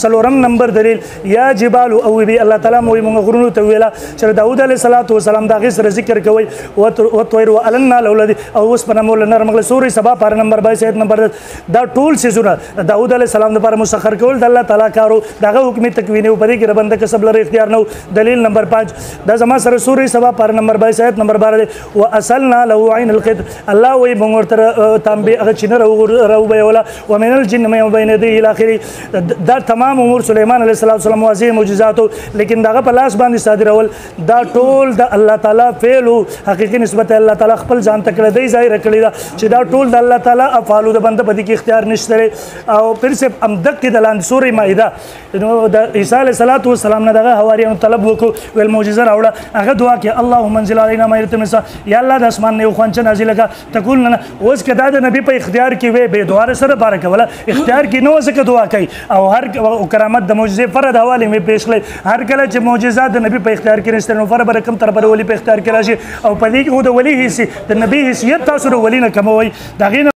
سلورم نمبر دلیل یا جبال اوبي الله تعالی مو موږ غرونو ته ویلا چې داوود علیه السلام دا غي سره ذکر کوي او طير ولنا لولد او اوس په نامول نرمغله سورې سبا پر نمبر 22 ایت نمبر دا ټول سيزونه داوود علیه السلام لپاره مسخر کول د الله تعالی کارو دغه حکم تکوینه په دې کې ربنده کسب لري اختیار نو دلیل نمبر 5 دا زما سره سورې سبا پر نمبر 22 ایت نمبر 12 واصلنا له عين القط الله وي موږ تر تانبه هغه چې نه راو به ولا ومن الجن ما بين يديه الى اخره دا تمام امور سليمان عليه السلام واضح معجزات لیکن داغه په لاس باندې صادرول دا ټول د الله تعالی فعل حقيقي نسبت الله تعالی خپل ځان تکړه دی ظاهر کړی دا چې دا ټول د الله تعالی افعال د بنده په دې کې اختیار نشته او پھر سے امدک د لاندې سورې مائده نو د عیسی علیه السلام نه دغه حواریانو طلب وکړو ول معجزه راوړه هغه دعا کې اللهم انزل علينا مائده من السماء یا الله د اسمان نه خوانچ نازل کا تقول لنا اوس کدا د نبی په اختیار کې وي به دعا سره بارک ولا اختیار کې نو ځکه دعا کوي او هر کرامت د معجزې فرد حواله می پیش کړي هر کله چې معجزات د نبی په اختیار کې نشته نو فر برکم تر پر ولی په اختیار کې راشي او په دې کې د ولی حصے د نبی حیثیت تاسو ولینه کوي دا